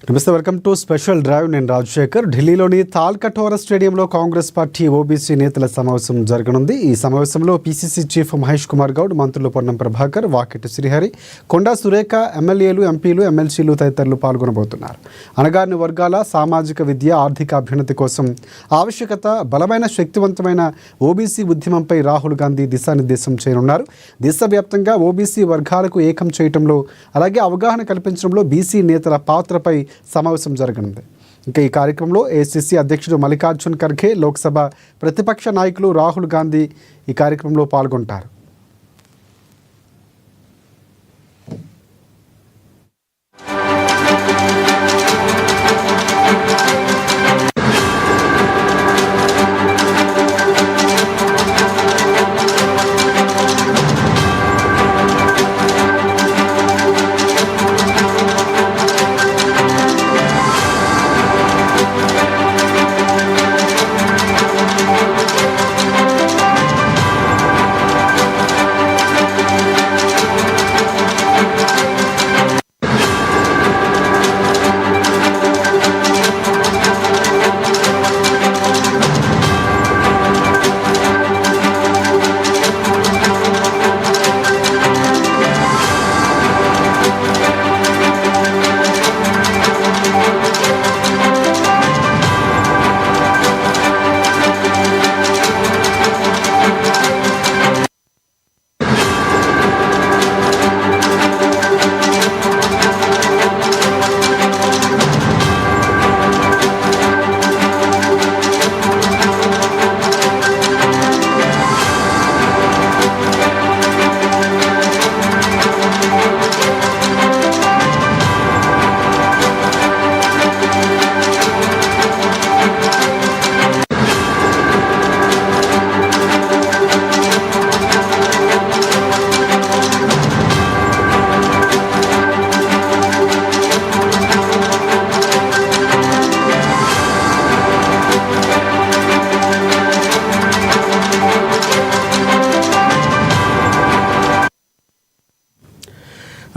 నమస్తే, welcome to special drive. నేను రాజశేఖర్. ఢిల్లీలోని తాల్కటోరా స్టేడియంలో కాంగ్రెస్ పార్టీ ఓబీసీ నేతల సమావేశం జరగనుంది. ఈ సమావేశంలో పీసీసీ చీఫ్ మహేష్ కుమార్ గౌడ్, మంత్రులు పొన్నం ప్రభాకర్, వాకిటి శ్రీహరి, కొండా సురేఖ, ఎమ్మెల్యేలు, ఎంపీలు, ఎమ్మెల్సీలు తదితరులు పాల్గొనబోతున్నారు. అణగారిన వర్గాల సామాజిక, విద్య, ఆర్థిక అభ్యున్నతి కోసం ఆవశ్యకత, బలమైన శక్తివంతమైన ఓబీసీ ఉద్యమంపై రాహుల్ గాంధీ దిశానిర్దేశం చేయనున్నారు. దేశవ్యాప్తంగా ఓబీసీ వర్గాలకు ఏకం చేయడంలో, అలాగే అవగాహన కల్పించడంలో బీసీ నేతల పాత్రపై సమావేశం జరగనుంది. ఇంకా ఈ కార్యక్రమంలో ఏఐసీసీ అధ్యక్షుడు మల్లికార్జున్ ఖర్గే, లోక్సభ ప్రతిపక్ష నాయకులు రాహుల్ గాంధీ ఈ కార్యక్రమంలో పాల్గొంటారు.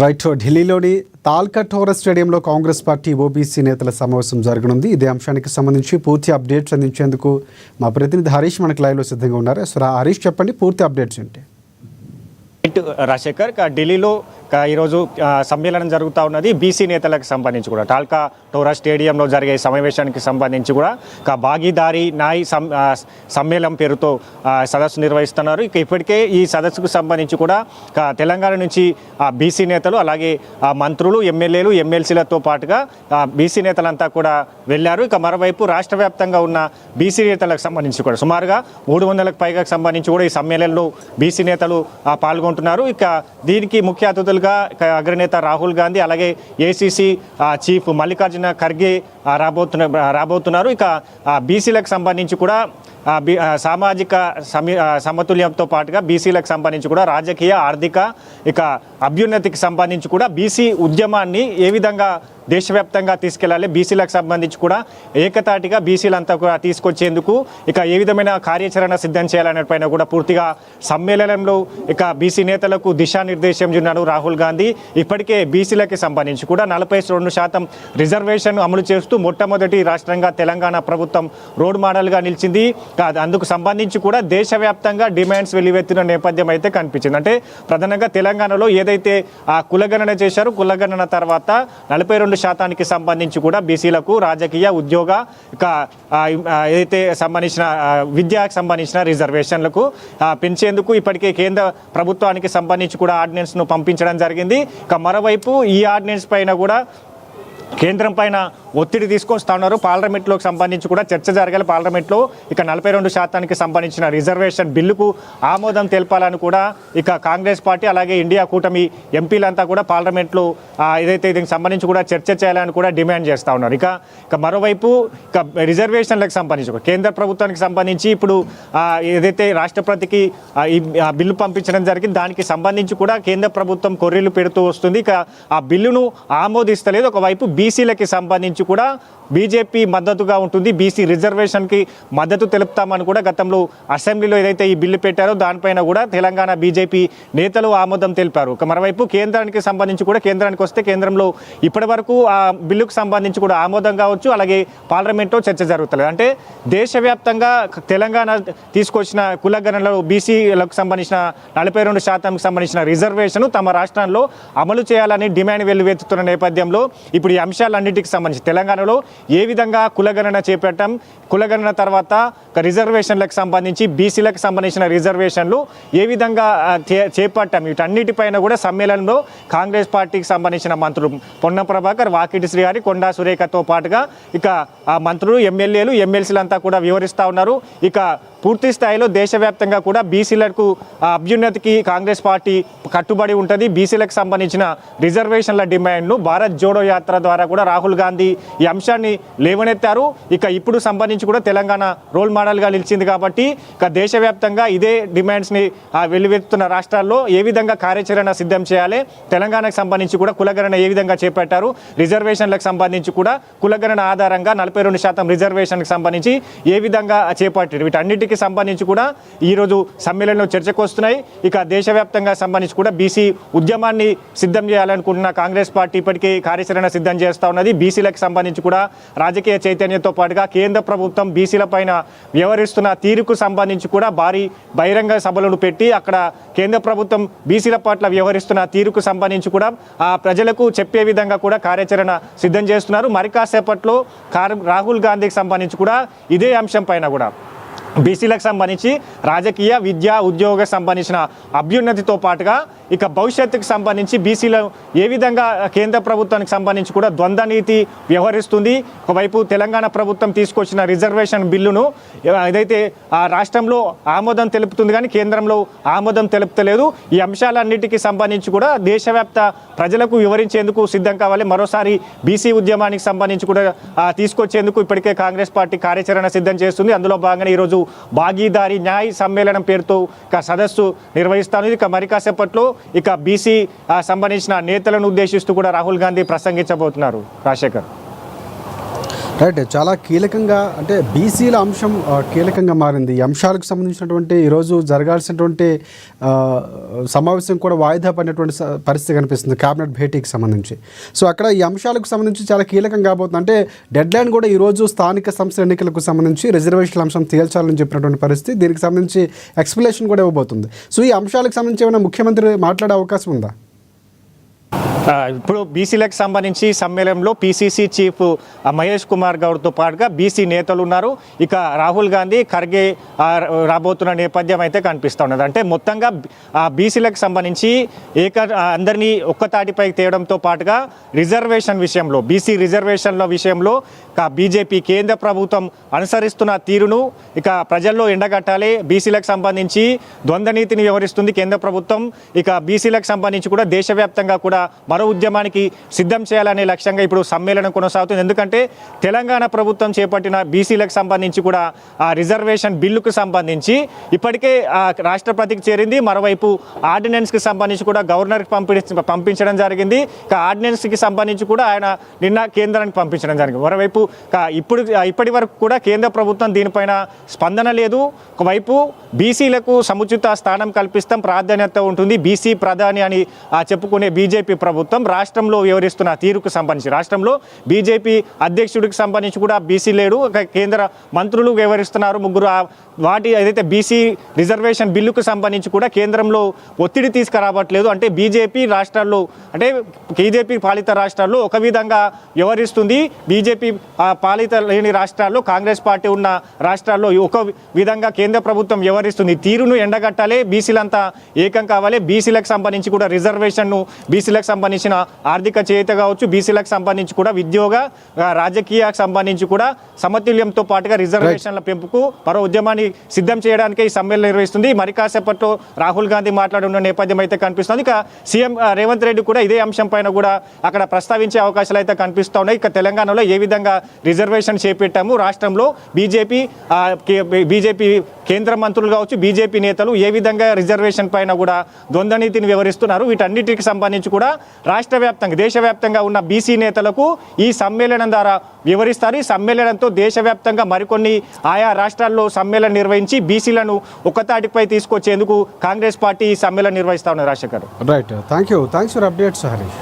రైట్. ఢిల్లీలోని తాల్కటోరా స్టేడియంలో కాంగ్రెస్ పార్టీ ఓబీసీ నేతల సమావేశం జరగనుంది. ఇదే అంశానికి సంబంధించి పూర్తి అప్డేట్స్ అందించేందుకు మా ప్రతినిధి హరీష్ మనకు లైవ్లో సిద్ధంగా ఉన్నారు. సో హరీష్, చెప్పండి, పూర్తి అప్డేట్స్ ఏంటి? రాజశేఖర్, ఢిల్లీలో ఈరోజు సమ్మేళనం జరుగుతూ ఉన్నది. బీసీ నేతలకు సంబంధించి కూడా తాల్కటోరా స్టేడియంలో జరిగే సమావేశానికి సంబంధించి కూడా భాగీదారీ నాయ్ సమ్మేళనం పేరుతో సదస్సు నిర్వహిస్తున్నారు. ఇక ఇప్పటికే ఈ సదస్సుకు సంబంధించి కూడా తెలంగాణ నుంచి బీసీ నేతలు, అలాగే మంత్రులు, ఎమ్మెల్యేలు, ఎమ్మెల్సీలతో పాటుగా బీసీ నేతలంతా కూడా వెళ్ళారు. ఇక మరోవైపు రాష్ట్ర వ్యాప్తంగా ఉన్న బీసీ నేతలకు సంబంధించి కూడా సుమారుగా 300కు పైగా సంబంధించి కూడా ఈ సమ్మేళనంలో బీసీ నేతలు పాల్గొంటున్నారు. ఇక దీనికి ముఖ్య అతిథులుగా అగ్రనేత రాహుల్ గాంధీ, అలాగే ఏఐసీసీ చీఫ్ మల్లికార్జున ఖర్గే రాబోతున్నారు. ఇక బీసీలకు సంబంధించి కూడా సామాజిక సమతుల్యంతో పాటుగా బీసీలకు సంబంధించి కూడా రాజకీయ, ఆర్థిక, ఇక అభ్యున్నతికి సంబంధించి కూడా బీసీ ఉద్యమాన్ని ఏ విధంగా దేశవ్యాప్తంగా తీసుకెళ్లాలి, బీసీలకు సంబంధించి కూడా ఏకతాటిగా బీసీలంతా కూడా తీసుకొచ్చేందుకు ఇక ఏ విధమైన కార్యాచరణ సిద్ధం చేయాలనే పైన కూడా పూర్తిగా సమ్మేళనంలో ఇక బీసీ నేతలకు దిశానిర్దేశం చేస్తున్నారు రాహుల్ గాంధీ. ఇప్పటికే బీసీలకి సంబంధించి కూడా 42% రిజర్వేషన్ అమలు చేస్తూ మొట్టమొదటి రాష్ట్రంగా తెలంగాణ ప్రభుత్వం రోడ్ మోడల్గా నిలిచింది. అందుకు సంబంధించి కూడా దేశవ్యాప్తంగా డిమాండ్స్ వెల్లువెత్తిన నేపథ్యం అయితే కనిపించింది. అంటే ప్రధానంగా తెలంగాణలో ఏదైతే కులగణన చేశారో, కులగణన తర్వాత 42% సంబంధించి కూడా బీసీలకు రాజకీయ, ఉద్యోగ, ఇక ఏదైతే సంబంధించిన విద్యకు సంబంధించిన రిజర్వేషన్లకు పెంచేందుకు ఇప్పటికే కేంద్ర ప్రభుత్వానికి సంబంధించి కూడా ఆర్డినెన్స్ను పంపించడం జరిగింది. ఇక మరోవైపు ఈ ఆర్డినెన్స్ పైన కూడా కేంద్రం పైన ఒత్తిడి తీసుకొస్తా ఉన్నారు. పార్లమెంట్లోకి సంబంధించి కూడా చర్చ జరగాలి. పార్లమెంట్లో ఇక 42% సంబంధించిన రిజర్వేషన్ బిల్లుకు ఆమోదం తెలపాలని కూడా ఇక కాంగ్రెస్ పార్టీ, అలాగే ఇండియా కూటమి ఎంపీలంతా కూడా పార్లమెంట్లో ఏదైతే దీనికి సంబంధించి కూడా చర్చ చేయాలని కూడా డిమాండ్ చేస్తూ ఉన్నారు. ఇక మరోవైపు ఇక రిజర్వేషన్లకు సంబంధించి కేంద్ర ప్రభుత్వానికి సంబంధించి ఇప్పుడు ఏదైతే రాష్ట్రపతికి ఈ బిల్లు పంపించడం జరిగింది, దానికి సంబంధించి కూడా కేంద్ర ప్రభుత్వం కొర్రీలు పెడుతూ వస్తుంది. ఇక ఆ బిల్లును ఆమోదిస్తలేదు. ఒకవైపు బీసీలకి సంబంధించి కూడా బీజేపీ మద్దతుగా ఉంటుంది. బీసీ రిజర్వేషన్కి మద్దతు తెలుపుతామని కూడా గతంలో అసెంబ్లీలో ఏదైతే ఈ బిల్లు పెట్టారో దానిపైన కూడా తెలంగాణ బీజేపీ నేతలు ఆమోదం తెలిపారు. మరోవైపు కేంద్రానికి సంబంధించి కూడా కేంద్రానికి వస్తే కేంద్రంలో ఇప్పటి వరకు ఆ బిల్లుకు సంబంధించి కూడా ఆమోదం కావచ్చు, అలాగే పార్లమెంట్లో చర్చ జరుగుతలేదు. అంటే దేశవ్యాప్తంగా తెలంగాణ తీసుకొచ్చిన కులగణనలో బీసీలకు సంబంధించిన 42% సంబంధించిన రిజర్వేషన్ తమ రాష్ట్రంలో అమలు చేయాలని డిమాండ్ వెల్లువెత్తుతున్న నేపథ్యంలో ఇప్పుడు ఈ అంశాలన్నింటికి సంబంధించి తెలంగాణలో ఏ విధంగా కులగణన చేపట్టాం, కులగణన తర్వాత రిజర్వేషన్లకు సంబంధించి బీసీలకు సంబంధించిన రిజర్వేషన్లు ఏ విధంగా చేపట్టాం, వీటన్నిటిపైన కూడా సమ్మేళనంలో కాంగ్రెస్ పార్టీకి సంబంధించిన మంత్రులు పొన్నం ప్రభాకర్, వాకిటి శ్రీహరి, కొండా సురేఖతో పాటుగా ఇక ఆ మంత్రులు, ఎమ్మెల్యేలు, ఎమ్మెల్సీలంతా కూడా వివరిస్తూ ఉన్నారు. ఇక పూర్తి స్థాయిలో దేశవ్యాప్తంగా కూడా బీసీలకు అభ్యున్నతికి కాంగ్రెస్ పార్టీ కట్టుబడి ఉంటుంది. బీసీలకు సంబంధించిన రిజర్వేషన్ల డిమాండ్ను భారత్ జోడో యాత్ర ద్వారా కూడా రాహుల్ గాంధీ ఈ అంశాన్ని లేవనెత్తారు. ఇక ఇప్పుడు సంబంధించి కూడా తెలంగాణ రోల్ మోడల్గా నిలిచింది కాబట్టి ఇక దేశవ్యాప్తంగా ఇదే డిమాండ్స్ని వెల్లువెత్తుతున్న రాష్ట్రాల్లో ఏ విధంగా కార్యాచరణ సిద్ధం చేయాలి, తెలంగాణకు సంబంధించి కూడా కులగణన ఏ విధంగా చేపట్టారు, రిజర్వేషన్లకు సంబంధించి కూడా కులగణన ఆధారంగా 42% రిజర్వేషన్కి సంబంధించి ఏ విధంగా చేపట్టారు, వీటన్నిటికీ సంబంధించి కూడా ఈరోజు సమ్మేళనంలో చర్చకు వస్తున్నాయి. ఇక దేశవ్యాప్తంగా సంబంధించి కూడా బీసీ ఉద్యమాన్ని సిద్ధం చేయాలనుకుంటున్న కాంగ్రెస్ పార్టీ ఇప్పటికే కార్యాచరణ సిద్ధం చేస్తూ ఉన్నది. బీసీలకు సంబంధించి కూడా రాజకీయ చైతన్యంతో పాటుగా కేంద్ర ప్రభుత్వం బీసీల పైన వ్యవహరిస్తున్న తీరుకు సంబంధించి కూడా భారీ బహిరంగ సభలను పెట్టి అక్కడ కేంద్ర ప్రభుత్వం బీసీల పట్ల వ్యవహరిస్తున్న తీరుకు సంబంధించి కూడా ఆ ప్రజలకు చెప్పే విధంగా కూడా కార్యాచరణ సిద్ధం చేస్తున్నారు. మరి కాసేపట్లో రాహుల్ గాంధీకి సంబంధించి కూడా ఇదే అంశం పైన కూడా బీసీలకు సంబంధించి రాజకీయ, విద్య, ఉద్యోగ సంబంధించిన అభ్యున్నతితో పాటుగా ఇక భవిష్యత్తుకు సంబంధించి బీసీలు ఏ విధంగా కేంద్ర ప్రభుత్వానికి సంబంధించి కూడా ద్వంద్వ నీతి వ్యవహరిస్తుంది. ఒకవైపు తెలంగాణ ప్రభుత్వం తీసుకొచ్చిన రిజర్వేషన్ బిల్లును ఏదైతే ఆ రాష్ట్రంలో ఆమోదం తెలుపుతుంది కానీ కేంద్రంలో ఆమోదం తెలుపుతలేదు. ఈ అంశాలన్నిటికీ సంబంధించి కూడా దేశవ్యాప్త ప్రజలకు వివరించేందుకు సిద్ధం కావాలి. మరోసారి బీసీ ఉద్యమానికి సంబంధించి కూడా తీసుకొచ్చేందుకు ఇప్పటికే కాంగ్రెస్ పార్టీ కార్యాచరణ సిద్ధం చేస్తుంది. అందులో భాగంగా ఈరోజు భాగీదారీ న్యాయ సమ్మేళనం పేరుతో సదస్సు నిర్వహిస్తాను. ఇక మరి కాసేపట్లో ఇక బీసీ సంబంధించిన నేతలను ఉద్దేశిస్తూ కూడా రాహుల్ గాంధీ ప్రసంగించబోతున్నారు. రాజశేఖర్, రైట్, చాలా కీలకంగా అంటే బీసీల అంశం కీలకంగా మారింది. ఈ అంశాలకు సంబంధించినటువంటి ఈరోజు జరగాల్సినటువంటి సమావేశం కూడా వాయిదా పడినటువంటి పరిస్థితి కనిపిస్తుంది కేబినెట్ భేటీకి సంబంధించి. సో అక్కడ ఈ అంశాలకు సంబంధించి చాలా కీలకంగా కాబోతుంది. అంటే డెడ్ లైన్ కూడా ఈరోజు స్థానిక సంస్థల ఎన్నికలకు సంబంధించి రిజర్వేషన్ల అంశం తేల్చాలని చెప్పినటువంటి పరిస్థితి, దీనికి సంబంధించి ఎక్స్ప్లెనేషన్ కూడా ఇవ్వబోతుంది. సో ఈ అంశాలకు సంబంధించి ఏమైనా ముఖ్యమంత్రి మాట్లాడే అవకాశం ఉందా? ఇప్పుడు బీసీలకు సంబంధించి సమ్మేళనంలో పీసీసీ చీఫ్ మహేష్ కుమార్ గౌడ్తో పాటుగా బీసీ నేతలు ఉన్నారు. ఇక రాహుల్ గాంధీ, ఖర్గే రాబోతున్న నేపథ్యం అయితే కనిపిస్తూ ఉన్నది. అంటే మొత్తంగా బీసీలకు సంబంధించి అందరినీ ఒక్కతాటిపై తేవడంతో పాటుగా రిజర్వేషన్ విషయంలో, బీసీ రిజర్వేషన్ల విషయంలో బీజేపీ కేంద్ర ప్రభుత్వం అనుసరిస్తున్న తీరును ఇక ప్రజల్లో ఎండగట్టాలి. బీసీలకు సంబంధించి ద్వంద్వ నీతిని వ్యవహరిస్తుంది కేంద్ర ప్రభుత్వం. ఇక బీసీలకు సంబంధించి కూడా దేశవ్యాప్తంగా కూడా మరో ఉద్యమానికి సిద్ధం చేయాలనే లక్ష్యంగా ఇప్పుడు సమ్మేళనం కొనసాగుతుంది. ఎందుకంటే తెలంగాణ ప్రభుత్వం చేపట్టిన బీసీలకు సంబంధించి కూడా ఆ రిజర్వేషన్ బిల్లుకు సంబంధించి ఇప్పటికే రాష్ట్రపతికి చేరింది. మరోవైపు ఆర్డినెన్స్కి సంబంధించి కూడా గవర్నర్కి పంపించడం జరిగింది. ఇక ఆర్డినెన్స్కి సంబంధించి కూడా ఆయన నిన్న కేంద్రానికి పంపించడం జరిగింది. మరోవైపు ఇప్పటి వరకు కూడా కేంద్ర ప్రభుత్వం దీనిపైన స్పందన లేదు. ఒకవైపు బీసీలకు సముచిత స్థానం కల్పిస్తాం, ప్రాధాన్యత ఉంటుంది, బీసీ ప్రధాని అని చెప్పుకునే బీజేపీ ప్రభుత్వం రాష్ట్రంలో వ్యవహరిస్తున్న తీరుకు సంబంధించి, రాష్ట్రంలో బీజేపీ అధ్యక్షుడికి సంబంధించి కూడా బీసీ లేడు, కేంద్ర మంత్రులు వ్యవహరిస్తున్నారు ముగ్గురు. వాటి ఏదైతే బీసీ రిజర్వేషన్ బిల్లుకు సంబంధించి కూడా కేంద్రంలో ఒత్తిడి తీసుకురావట్లేదు. అంటే బీజేపీ రాష్ట్రాల్లో, అంటే బీజేపీ పాలిత రాష్ట్రాల్లో ఒక విధంగా వ్యవహరిస్తుంది, బీజేపీ పాలిత లేని రాష్ట్రాల్లో, కాంగ్రెస్ పార్టీ ఉన్న రాష్ట్రాల్లో ఒక విధంగా కేంద్ర ప్రభుత్వం వ్యవహరిస్తుంది. తీరును ఎండగట్టాలి, బీసీలంతా ఏకం కావాలి. బీసీలకు సంబంధించి కూడా రిజర్వేషన్ను, బీసీలకు సంబంధించిన ఆర్థిక చేత కావచ్చు, బీసీలకు సంబంధించి కూడా ఉద్యోగ రాజకీయాలకు సంబంధించి కూడా సమతుల్యంతో పాటుగా రిజర్వేషన్ల పెంపుకు మరో ఉద్యమాన్ని సిద్ధం చేయడానికి ఈ సమ్మేళనం నిర్వహిస్తుంది. మరి కాసేపట్లో రాహుల్ గాంధీ మాట్లాడున్న నేపథ్యం అయితే కనిపిస్తుంది. ఇక సీఎం రేవంత్ రెడ్డి కూడా ఇదే అంశం పైన కూడా అక్కడ ప్రస్తావించే అవకాశాలు అయితే కనిపిస్తూ ఉన్నాయి. ఇక తెలంగాణలో ఏ విధంగా రిజర్వేషన్ చేపట్టాము, రాష్ట్రంలో బీజేపీ కేంద్ర మంత్రులు కావచ్చు, బీజేపీ నేతలు ఏ విధంగా రిజర్వేషన్ పైన కూడా ద్వంద్వ నీతిని వివరిస్తున్నారు. వీటన్నిటికి సంబంధించి కూడా రాష్ట్ర వ్యాప్తంగా, దేశవ్యాప్తంగా ఉన్న బీసీ నేతలకు ఈ సమ్మేళనం ద్వారా వివరిస్తారు. ఈ సమ్మేళనంతో దేశవ్యాప్తంగా మరికొన్ని ఆయా రాష్ట్రాల్లో సమ్మేళనం నిర్వహించి బీసీలను ఒక్కతాటిపై తీసుకొచ్చేందుకు కాంగ్రెస్ పార్టీ ఈ సమ్మేళనం నిర్వహిస్తా ఉన్నారు. Rajasekhar, right, thanks for updates Harish.